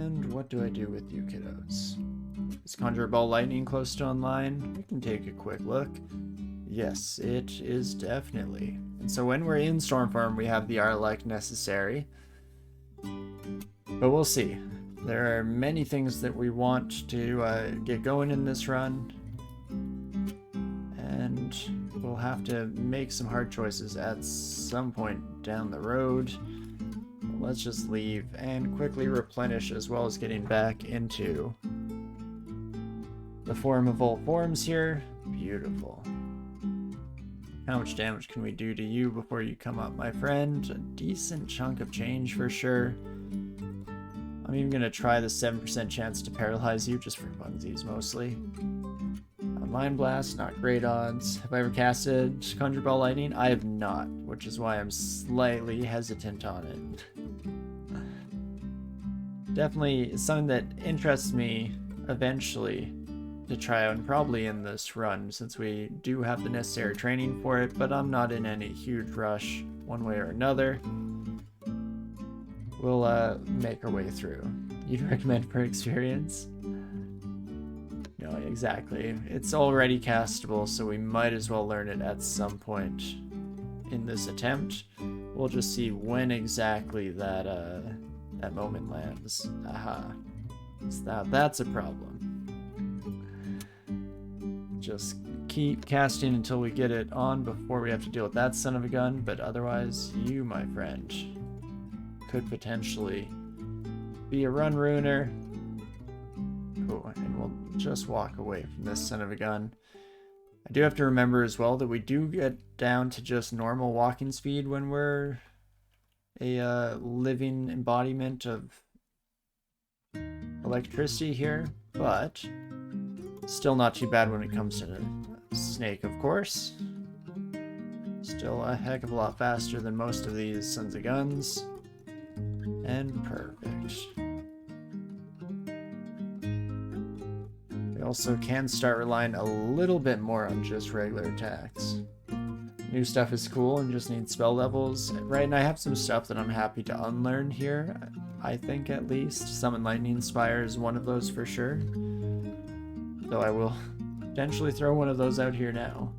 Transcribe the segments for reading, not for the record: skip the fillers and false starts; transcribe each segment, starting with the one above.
And what do I do with you kiddos? Is Conjure Ball Lightning close to online? We can take a quick look. Yes, it is definitely. And so when we're in Stormform, we have the Arlec necessary. But we'll see. There are many things that we want to get going in this run. And we'll have to make some hard choices at some point down the road. Let's just leave and quickly replenish, as well as getting back into the form of all forms here. Beautiful. How much damage can we do to you before you come up, my friend? A decent chunk of change for sure. I'm even going to try the 7% chance to paralyze you, just for funsies mostly. Mind Blast, not great odds. Have I ever casted Conjure Ball Lightning? I have not, which is why I'm slightly hesitant on it. Definitely something that interests me eventually to try out, and probably in this run, since we do have the necessary training for it, but I'm not in any huge rush one way or another. We'll make our way through. You'd recommend for experience? No, exactly. It's already castable, so we might as well learn it at some point in this attempt. We'll just see when exactly that that moment lands. Aha. So that's a problem. Just keep casting until we get it on before we have to deal with that son of a gun, but otherwise, you, my friend, could potentially be a run ruiner. Cool, and we'll just walk away from this son of a gun. I do have to remember as well that we do get down to just normal walking speed when we're a living embodiment of electricity here, but still not too bad when it comes to Snake, of course. Still a heck of a lot faster than most of these sons of guns. And perfect. We also can start relying a little bit more on just regular attacks. New stuff is cool and just needs spell levels. Right, and I have some stuff that I'm happy to unlearn here. I think at least. Summon Lightning Spire is one of those for sure. Though I will potentially throw one of those out here now.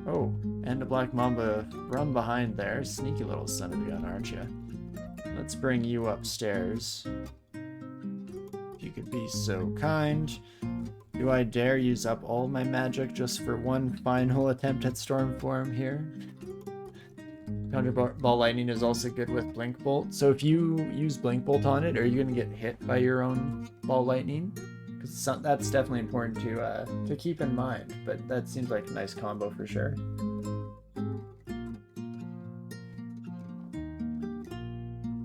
Oh, and a Black Mamba run behind there. Sneaky little son of a gun, aren't you? Let's bring you upstairs. If you could be so kind. Do I dare use up all my magic just for one final attempt at Stormform here? Conjure Ball Lightning is also good with Blink Bolt. So if you use Blink Bolt on it, are you going to get hit by your own Ball Lightning? Because that's definitely important to keep in mind. But that seems like a nice combo for sure.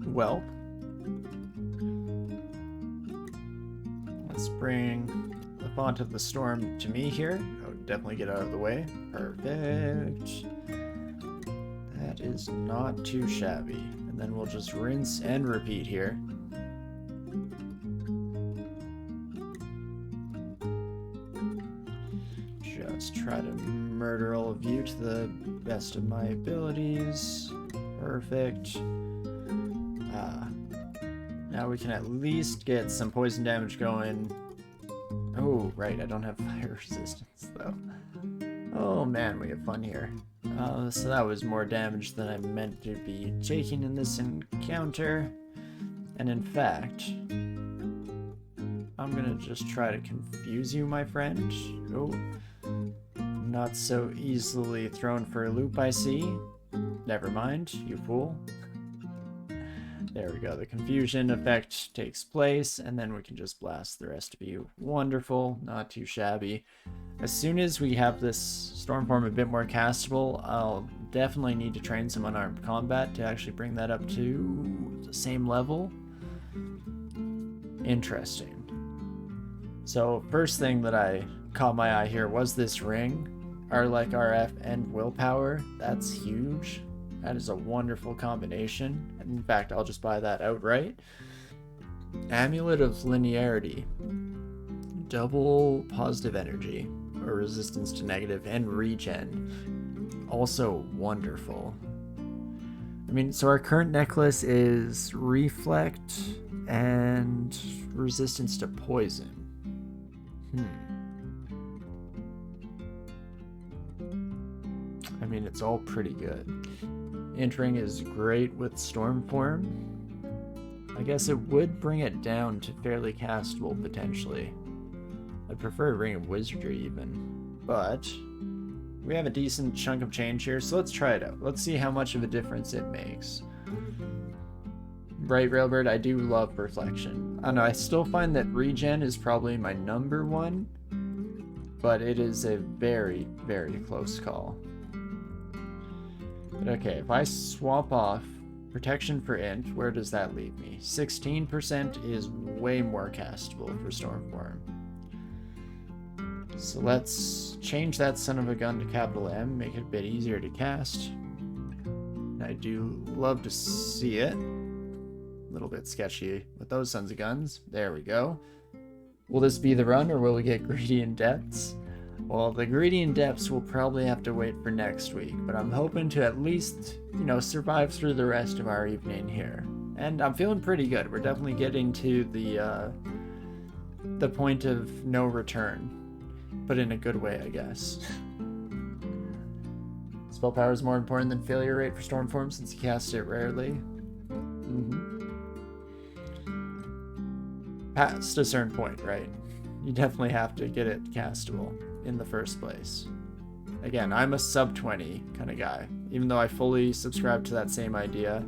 Well, let's bring the Font of the Storm to me here. Oh, definitely get out of the way. Perfect. That is not too shabby. And then we'll just rinse and repeat here. Just try to murder all of you to the best of my abilities. Perfect. Now we can at least get some poison damage going. Oh, right, I don't have fire resistance, though. Oh man, we have fun here. So that was more damage than I meant to be taking in this encounter. And in fact, I'm gonna just try to confuse you, my friend. Oh, not so easily thrown for a loop, I see. Never mind, you fool. There we go, the confusion effect takes place, and then we can just blast the rest of you. Wonderful, not too shabby. As soon as we have this Stormform a bit more castable, I'll definitely need to train some unarmed combat to actually bring that up to the same level. Interesting. So first thing that I caught my eye here was this ring. Arlec, RF, and Willpower. That's huge. That is a wonderful combination. In fact, I'll just buy that outright. Amulet of Linearity. Double positive energy, or resistance to negative, and regen. Also wonderful. I mean, so our current necklace is reflect and resistance to poison. I mean, it's all pretty good. Entering is great with storm form. I guess it would bring it down to fairly castable potentially. I'd prefer Ring of Wizardry even, but we have a decent chunk of change here, so let's try it out. Let's see how much of a difference it makes. Right, Railbird, I do love Reflection. I don't know, I still find that Regen is probably my number one, but it is a very, very close call. But okay, if I swap off Protection for Int, where does that leave me? 16% is way more castable for Stormform. So let's change that son of a gun to capital M, make it a bit easier to cast. I do love to see it. A little bit sketchy with those sons of guns. There we go. Will this be the run, or will we get greedy in depths? Well, the greedy in depths will probably have to wait for next week, but I'm hoping to at least, you know, survive through the rest of our evening here. And I'm feeling pretty good. We're definitely getting to the point of no return, but in a good way, I guess. Spell power is more important than failure rate for Stormform since you cast it rarely. Past a certain point, right? You definitely have to get it castable in the first place. Again, I'm a sub 20 kind of guy, even though I fully subscribe to that same idea.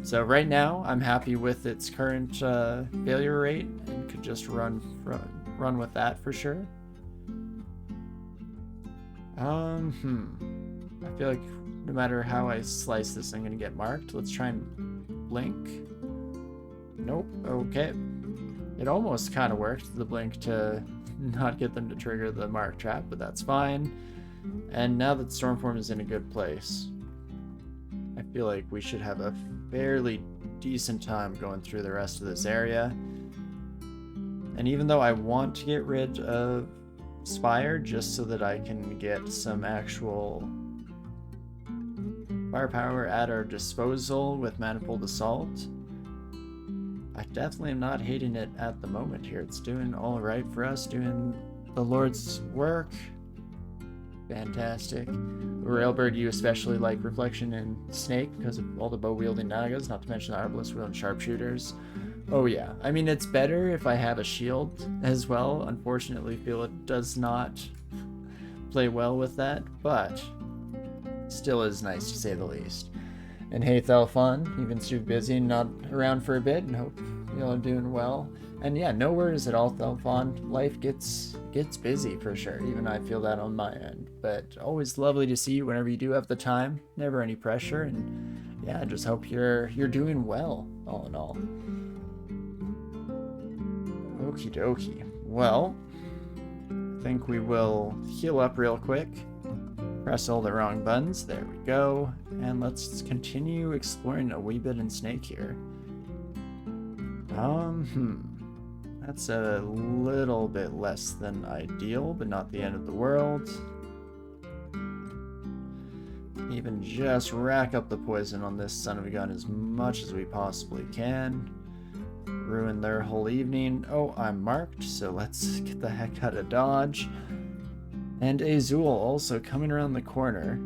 So right now, I'm happy with its current failure rate and could just run with that for sure. I feel like no matter how I slice this, I'm gonna get marked. Let's try and blink. Nope. Okay. It almost kind of worked, the blink, to not get them to trigger the mark trap, but that's fine. And now that Stormform is in a good place, I feel like we should have a fairly decent time going through the rest of this area. And even though I want to get rid of Spire just so that I can get some actual firepower at our disposal with Manifold Assault, I definitely am not hating it at the moment here. It's doing all right for us, doing the Lord's work. Fantastic. Railbird, you especially like Reflection and Snake because of all the bow-wielding Nagas, not to mention the Arbalest-wielding Sharpshooters. Oh yeah, I mean, it's better if I have a shield as well. Unfortunately, Felid does not play well with that, but still is nice to say the least. And hey, Thelfon, you've been super busy and not around for a bit, and hope you're doing well. And yeah, no worries at all, Thelfon. Life gets busy for sure. Even I feel that on my end. But always lovely to see you whenever you do have the time. Never any pressure, and yeah, I just hope you're doing well, all in all. Okie dokie. Well, I think we will heal up real quick. Press all the wrong buttons. There we go. And let's continue exploring a wee bit in Snake here. That's a little bit less than ideal, but not the end of the world. Even just rack up the poison on this son of a gun as much as we possibly can. Ruin their whole evening. Oh, I'm marked, so let's get the heck out of dodge. And Azul also coming around the corner.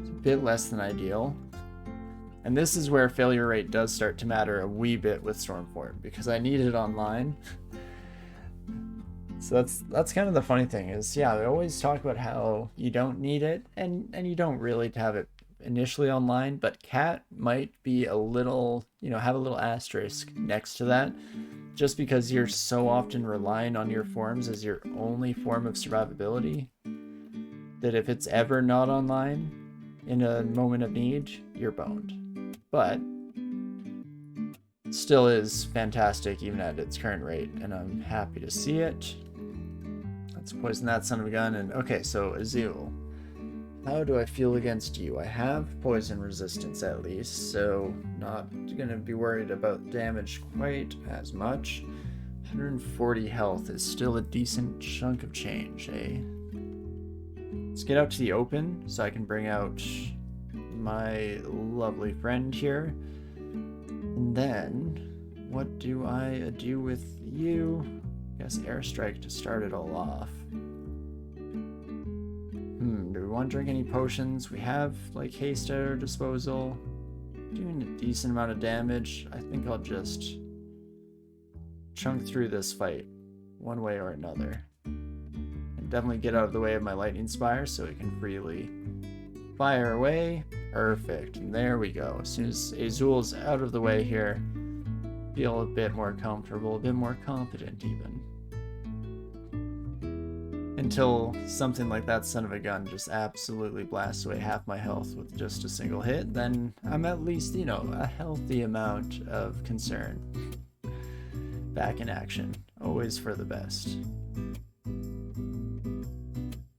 It's a bit less than ideal. And this is where failure rate does start to matter a wee bit with Stormform, because I need it online. So that's kind of the funny thing is, yeah, they always talk about how you don't need it, and you don't really have it initially online, but Cat might be a little, have a little asterisk next to that, just because you're so often relying on your forms as your only form of survivability, that if it's ever not online in a moment of need, you're boned. But still is fantastic even at its current rate, and I'm happy to see it. Let's poison that son of a gun. And okay, so Azul, how do I feel against you? I have poison resistance at least, so not gonna be worried about damage quite as much. 140 health is still a decent chunk of change, eh? Let's get out to the open so I can bring out my lovely friend here. And then, what do I do with you? I guess airstrike to start it all off. Do we want to drink any potions? We have, like, haste at our disposal. Doing a decent amount of damage. I think I'll just chunk through this fight one way or another. And definitely get out of the way of my lightning spire so it can freely fire away. Perfect. And there we go. As soon as Azul's out of the way here, feel a bit more comfortable, a bit more confident even. Until something like that son of a gun just absolutely blasts away half my health with just a single hit, then I'm at least, you know, a healthy amount of concern. Back in action. Always for the best.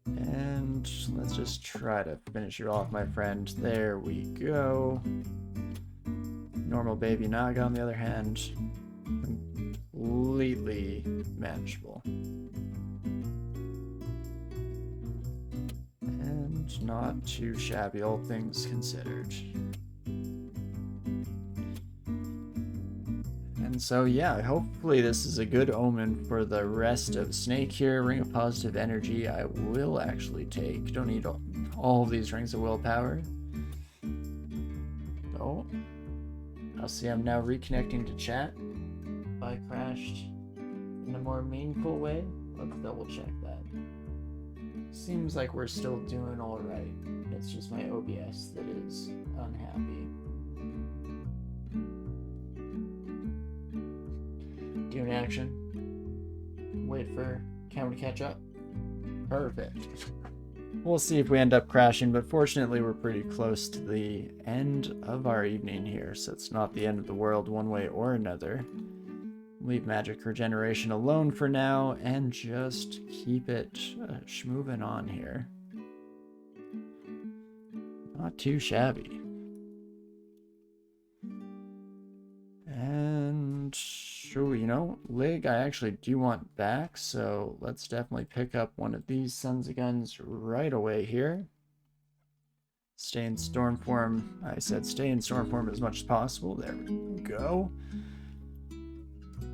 And let's just try to finish you off, my friend. There we go. Normal baby Naga, on the other hand, completely manageable. And not too shabby, all things considered. And so yeah, hopefully this is a good omen for the rest of Snake here. Ring of Positive Energy I will actually take. Don't need all of these rings of willpower. Oh, I'll see I'm now reconnecting to chat. If I crashed in a more meaningful way, let's double check that. Seems like we're still doing alright. It's just my OBS that is unhappy. Doing action. Wait for camera to catch up. Perfect. We'll see if we end up crashing, but fortunately we're pretty close to the end of our evening here, so it's not the end of the world one way or another. Leave magic regeneration alone for now, and just keep it schmoving on here. Not too shabby. And sure, you know, Lig I actually do want back, so let's definitely pick up one of these Sons of Guns right away here. Stay in storm form. I said stay in storm form as much as possible. There we go.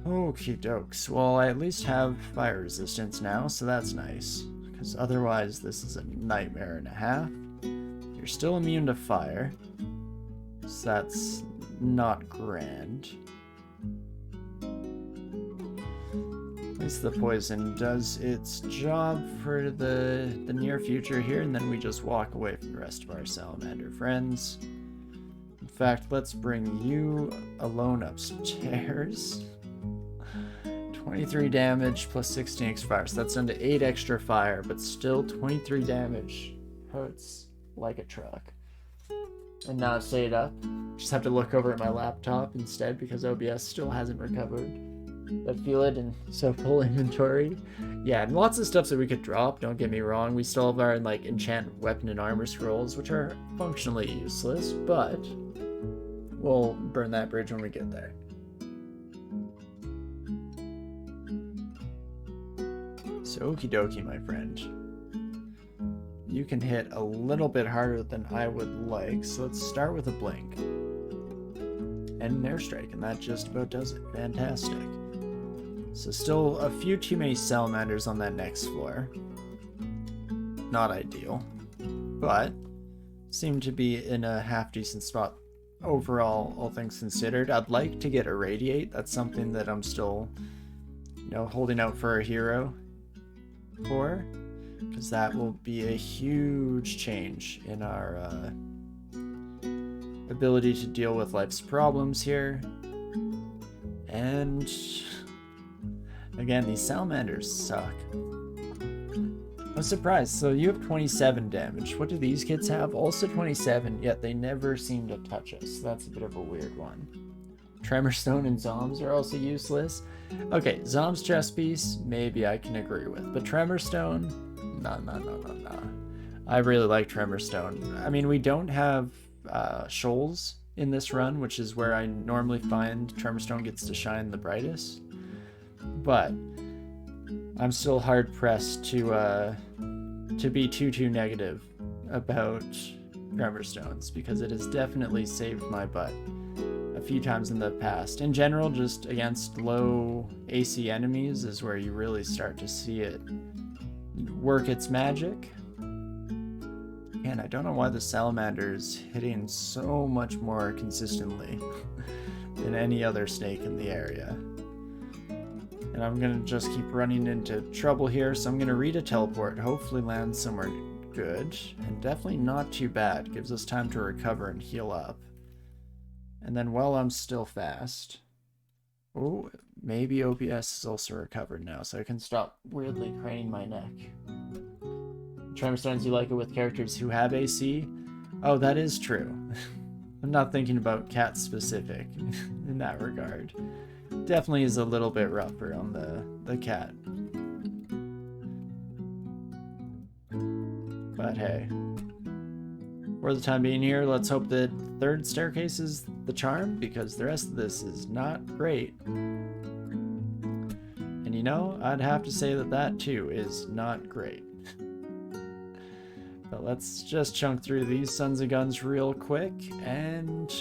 Okie dokes. Well, I at least have fire resistance now, so that's nice. Because otherwise, this is a nightmare and a half. You're still immune to fire, so that's not grand. At least the poison does its job for the near future here, and then we just walk away from the rest of our salamander friends. In fact, let's bring you alone upstairs. 23 damage plus 16 extra fire, so that's down to 8 extra fire, but still 23 damage. Hurts like a truck. And now stayed up. Just have to look over at my laptop instead because OBS still hasn't recovered that Felid and so full inventory. Yeah, and lots of stuff that we could drop, don't get me wrong. We still have our like enchant weapon and armor scrolls, which are functionally useless, but we'll burn that bridge when we get there. So okie dokie, my friend. You can hit a little bit harder than I would like, so let's start with a blink. And an airstrike, and that just about does it. Fantastic. So still a few too many salamanders on that next floor. Not ideal, but seem to be in a half-decent spot overall, all things considered. I'd like to get Irradiate. That's something that I'm still, you know, holding out for a hero for, because that will be a huge change in our ability to deal with life's problems here. And again, these salamanders suck. I'm surprised. So you have 27 damage. What do these kids have? Also 27, yet they never seem to touch us. That's a bit of a weird one. Tremorstone and Zombs are also useless. Okay, Zomb's chest piece, maybe I can agree with. But Tremorstone? No. I really like Tremorstone. I mean, we don't have shoals in this run, which is where I normally find Tremorstone gets to shine the brightest. But I'm still hard pressed to be too negative about tremor stones, because it has definitely saved my butt a few times in the past. In general, just against low AC enemies is where you really start to see it work its magic. And I don't know why the salamander's hitting so much more consistently than any other snake in the area. And I'm gonna just keep running into trouble here, so I'm gonna read a teleport, hopefully land somewhere good, and definitely not too bad. Gives us time to recover and heal up. And then while I'm still fast, oh, maybe OBS is also recovered now, so I can stop weirdly craning my neck. Tremor stones, you like it with characters who have AC? Oh, that is true. I'm not thinking about cat specific in that regard. Definitely is a little bit rougher on the cat. But hey, for the time being here, let's hope that third staircase is the charm, because the rest of this is not great. And you know, I'd have to say that that too is not great. But let's just chunk through these sons of guns real quick, and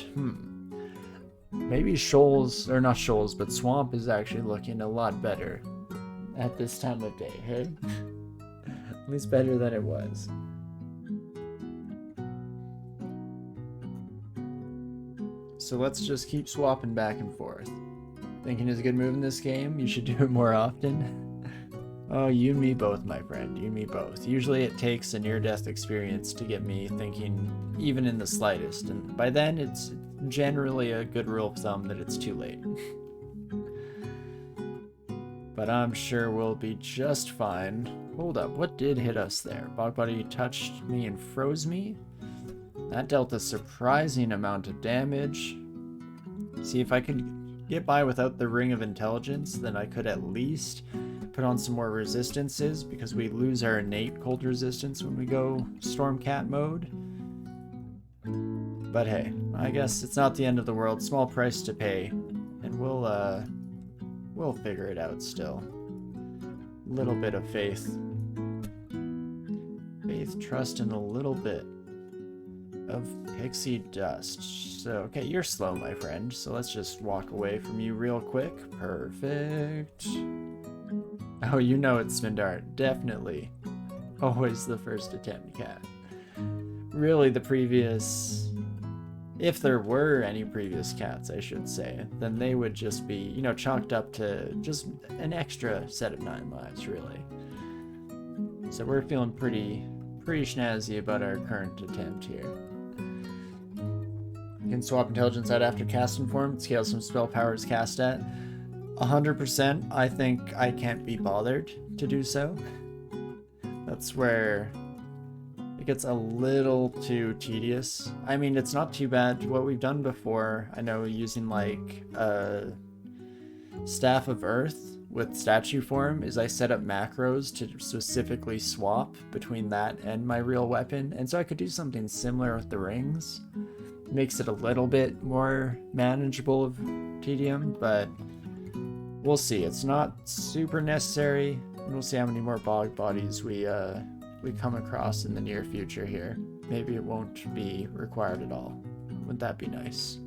maybe shoals, or not shoals, but swamp is actually looking a lot better at this time of day, hey? At least better than it was. So let's just keep swapping back and forth. Thinking is a good move in this game, you should do it more often. Oh, you and me both, my friend, you and me both. Usually it takes a near-death experience to get me thinking even in the slightest, and by then it's generally a good rule of thumb that it's too late. But I'm sure we'll be just fine. Hold up, what did hit us there? Bogbody touched me and froze me? That dealt a surprising amount of damage. See, if I could get by without the Ring of Intelligence, then I could at least put on some more resistances, because we lose our innate cold resistance when we go Stormcat mode. But hey, I guess it's not the end of the world. Small price to pay, and we'll figure it out still. Little bit of faith, trust, and a little bit of pixie dust. So, okay, you're slow, my friend, so let's just walk away from you real quick. Perfect. Oh, you know it's Smindar. Definitely. Always the first attempt, cat. Really, the previous... If there were any previous cats, I should say, then they would just be, you know, chalked up to just an extra set of 9 lives, really. So we're feeling pretty snazzy about our current attempt here. You can swap intelligence out after casting form, scale some spell powers cast at. 100%, I think I can't be bothered to do so. That's where it gets a little too tedious. I mean, it's not too bad. What we've done before, I know, using like a Staff of Earth with statue form, is I set up macros to specifically swap between that and my real weapon, and so I could do something similar with the rings. Makes it a little bit more manageable of tedium, but we'll see. It's not super necessary, and we'll see how many more bog bodies we come across in the near future here. Maybe it won't be required at all. Wouldn't that be nice?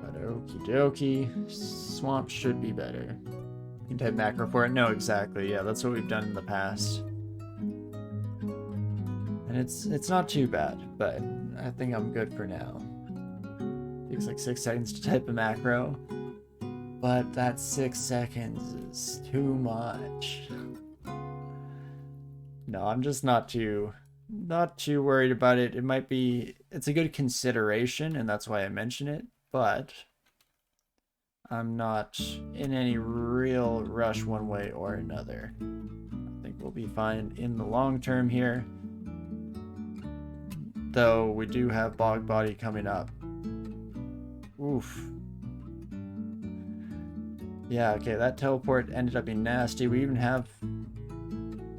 But okie dokie. Swamp should be better. You can type macro for it. No, exactly. Yeah, that's what we've done in the past. And it's not too bad, but I think I'm good for now. Takes like 6 seconds to type a macro, but that 6 seconds is too much. No, I'm just not too worried about it. It's a good consideration, and that's why I mention it, but I'm not in any real rush one way or another. I think we'll be fine in the long term here. Though we do have Bog Body coming up. Oof. Yeah, okay, that teleport ended up being nasty. We even have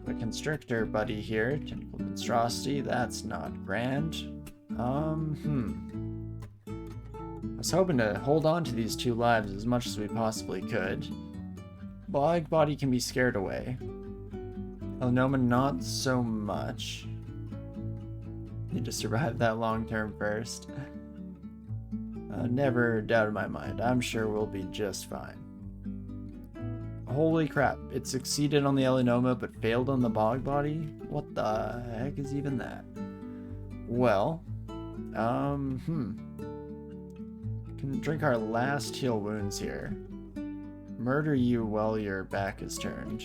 a Constrictor buddy here. Technical Monstrosity, that's not grand. I was hoping to hold on to these 2 lives as much as we possibly could. Bog Body can be scared away. Elnoma, not so much. Need to survive that long term first. Never doubt in my mind. I'm sure we'll be just fine. Holy crap. It succeeded on the Elinoma but failed on the Bog Body? What the heck is even that? Well, can drink our last heal wounds here. Murder you while your back is turned.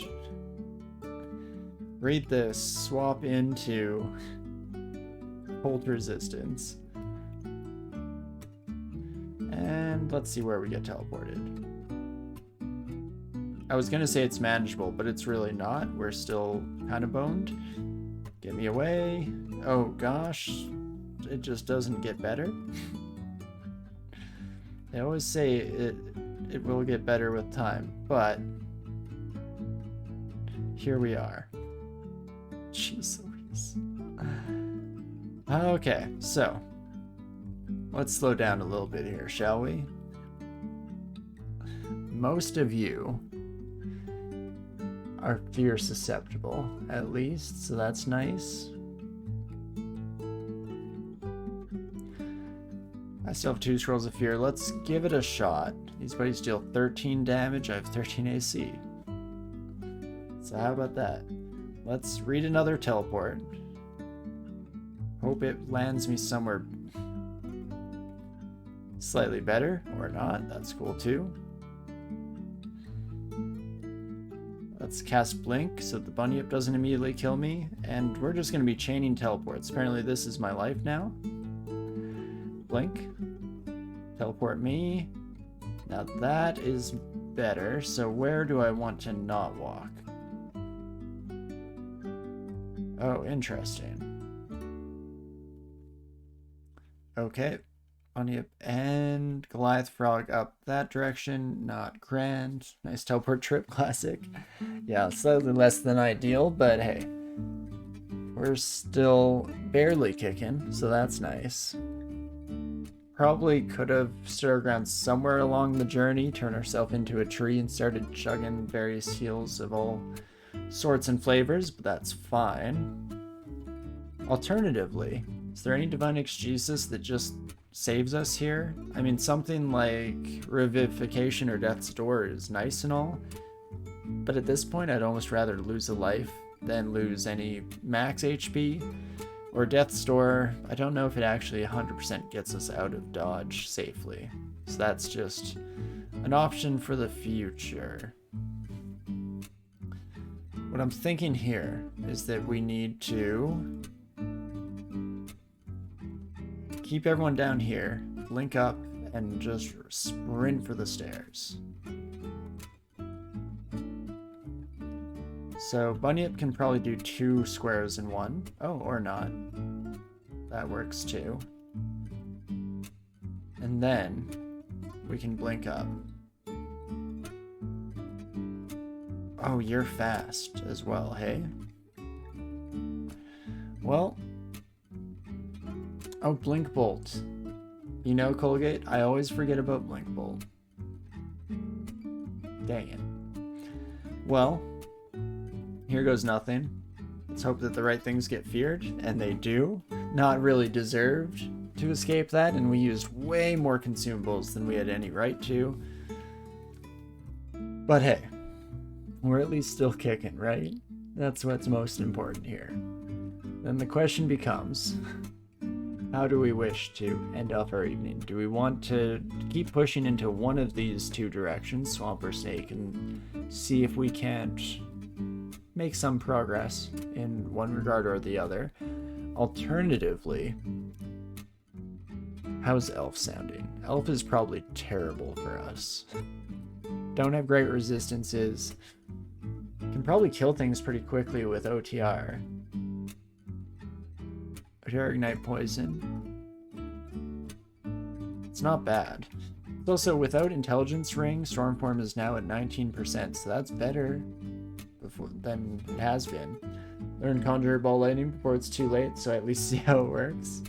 Read this. Swap into cold resistance. And let's see where we get teleported. I was gonna say it's manageable, but it's really not. We're still kind of boned. Get me away. Oh gosh. It just doesn't get better. They always say it will get better with time, but here we are. Jeez Louise. Okay, so let's slow down a little bit here, shall we? Most of you are fear susceptible, at least, so that's nice. I still have 2 scrolls of fear. Let's give it a shot. These buddies deal 13 damage. I have 13 AC. So how about that? Let's read another teleport. Hope it lands me somewhere slightly better, or not. That's cool too. Let's cast Blink so the Bunyip doesn't immediately kill me. And we're just going to be chaining teleports. Apparently this is my life now. Blink. Teleport me. Now that is better. So where do I want to not walk? Oh, interesting. Okay. Bunyip and Goliath Frog up that direction. Not grand. Nice teleport trip, classic. Yeah, slightly less than ideal, but hey. We're still barely kicking, so that's nice. Probably could have stood our ground somewhere along the journey, turned ourselves into a tree and started chugging various heals of all sorts and flavors, but that's fine. Alternatively, is there any divine exegesis that just saves us here? I mean, something like Revivification or Death's Door is nice and all, but at this point I'd almost rather lose a life than lose any max HP. Or Death's Door, I don't know if it actually 100% gets us out of dodge safely. So that's just an option for the future. What I'm thinking here is that we need to keep everyone down here, link up, and just sprint for the stairs. So Bunyip can probably do 2 squares in one. Oh, or not. That works too. And then we can blink up. Oh, you're fast as well, hey? Well. Oh, Blink Bolt. You know, Colgate, I always forget about Blink Bolt. Dang it. Well. Here goes nothing. Let's hope that the right things get feared, and they do. Not really deserved to escape that, and we used way more consumables than we had any right to. But hey, we're at least still kicking, right? That's what's most important here. Then the question becomes, how do we wish to end off our evening? Do we want to keep pushing into one of these 2 directions, Swamp or Snake, and see if we can't make some progress in one regard or the other? Alternatively, how's Elf sounding? Elf is probably terrible for us. Don't have great resistances. Can probably kill things pretty quickly with OTR. OTR Ignite Poison. It's not bad. Also, without Intelligence Ring, Stormform is now at 19%, so that's better than it has been. Learn Conjure Ball Lightning before it's too late, so I at least see how it works.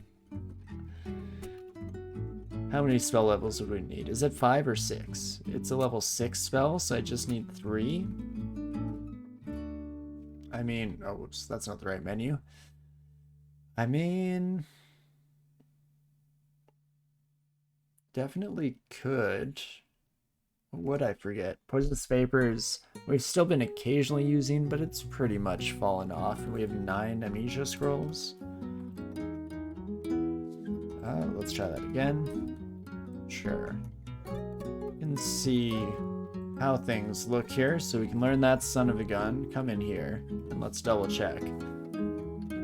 How many spell levels would we need? Is it 5 or 6? It's a level 6 spell, so I just need 3. I mean, oh, oops, that's not the right menu. I mean, definitely could. What would I forget? Poisonous Vapors, we've still been occasionally using, but it's pretty much fallen off. We have 9 Amnesia Scrolls. Let's try that again. Sure. You can see how things look here, so we can learn that son of a gun. Come in here, and let's double check.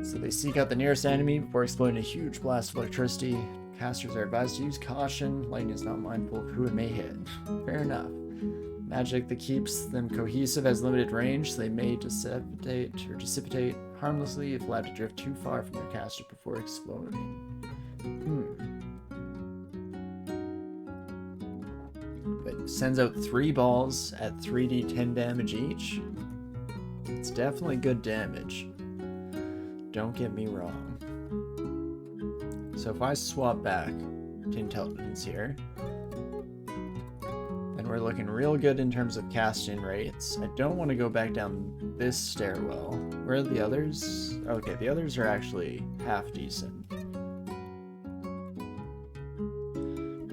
So they seek out the nearest enemy before exploding a huge blast of electricity. Casters are advised to use caution. Lightning is not mindful of who it may hit. Fair enough. Magic that keeps them cohesive has limited range, so they may dissipate harmlessly if allowed to drift too far from their caster before exploding. But sends out 3 balls at 3d10 damage each. It's definitely good damage. Don't get me wrong. So if I swap back to intelligence here, then we're looking real good in terms of casting rates. I don't want to go back down this stairwell. Where are the others? Okay, the others are actually half decent.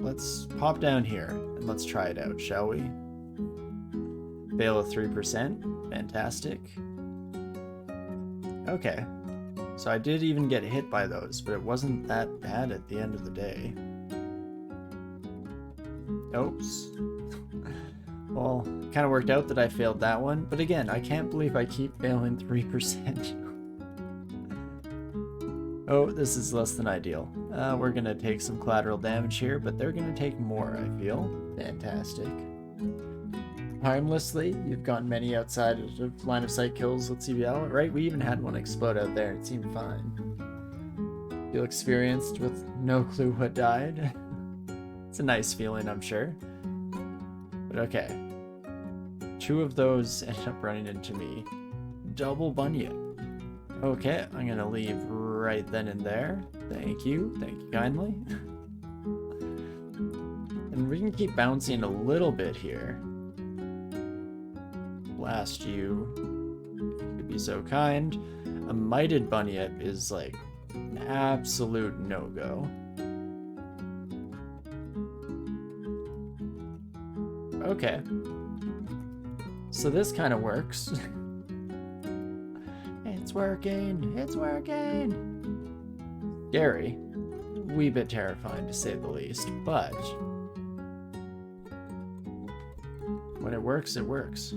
Let's pop down here and let's try it out, shall we? Fail of 3%. Fantastic. Okay. So I did even get hit by those, but it wasn't that bad at the end of the day. Oops. Well, kind of worked out that I failed that one, but again, I can't believe I keep failing 3%. Oh, this is less than ideal. We're gonna take some collateral damage here, but they're gonna take more, I feel. Fantastic. Harmlessly, you've gotten many outside of line of sight kills with CBL, right? We even had one explode out there. It seemed fine. Feel experienced with no clue what died. It's a nice feeling, I'm sure. But okay. 2 of those ended up running into me. Double bunyip. Okay, I'm gonna leave right then and there. Thank you kindly. And we can keep bouncing a little bit here. Blast you, if you could be so kind. A mighted bunyip is like an absolute no-go. Okay. So this kind of works. It's working! It's working! Scary. Wee bit terrifying to say the least, but when it works, it works.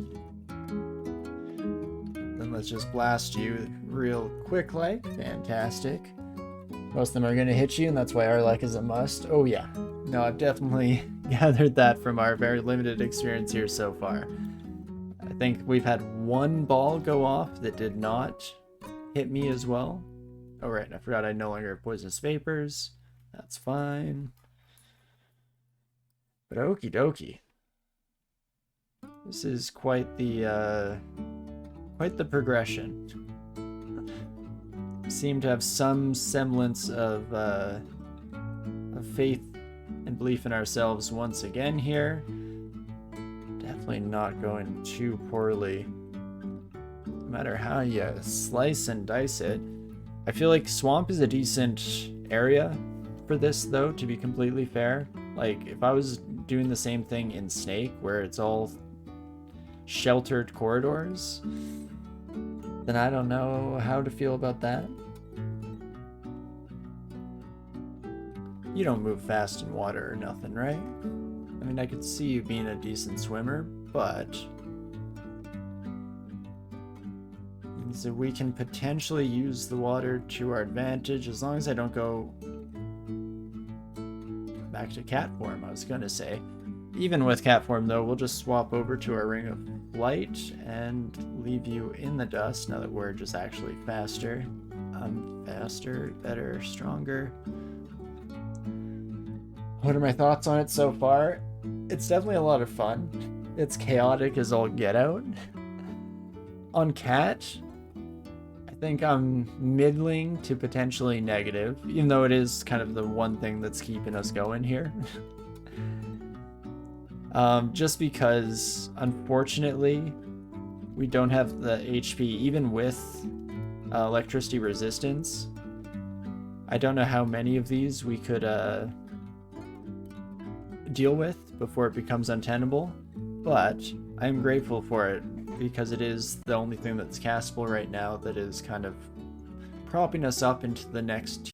Then let's just blast you real quick like. Fantastic. Most of them are going to hit you, and that's why our luck is a must. Oh yeah. No, I've definitely gathered that from our very limited experience here so far. I think we've had 1 ball go off that did not hit me as well. Oh right, I forgot I no longer have poisonous vapors. That's fine. But okie dokie. This is quite the progression. Seem to have some semblance of faith and belief in ourselves once again here. Definitely not going too poorly. No matter how you slice and dice it. I feel like Swamp is a decent area for this, though, to be completely fair. Like, if I was doing the same thing in Snake, where it's all sheltered corridors, then I don't know how to feel about that. You don't move fast in water or nothing, right? I mean, I could see you being a decent swimmer, but so we can potentially use the water to our advantage as long as I don't go back to cat form, I was gonna say. Even with cat form though, we'll just swap over to our Ring of Light and leave you in the dust now that we're just actually faster. Faster, better, stronger. What are my thoughts on it so far? It's definitely a lot of fun. It's chaotic as all get out. On cat, I think I'm middling to potentially negative, even though it is kind of the one thing that's keeping us going here. Just because, unfortunately, we don't have the HP, even with electricity resistance. I don't know how many of these we could deal with before it becomes untenable, but I'm grateful for it because it is the only thing that's castable right now that is kind of propping us up into the next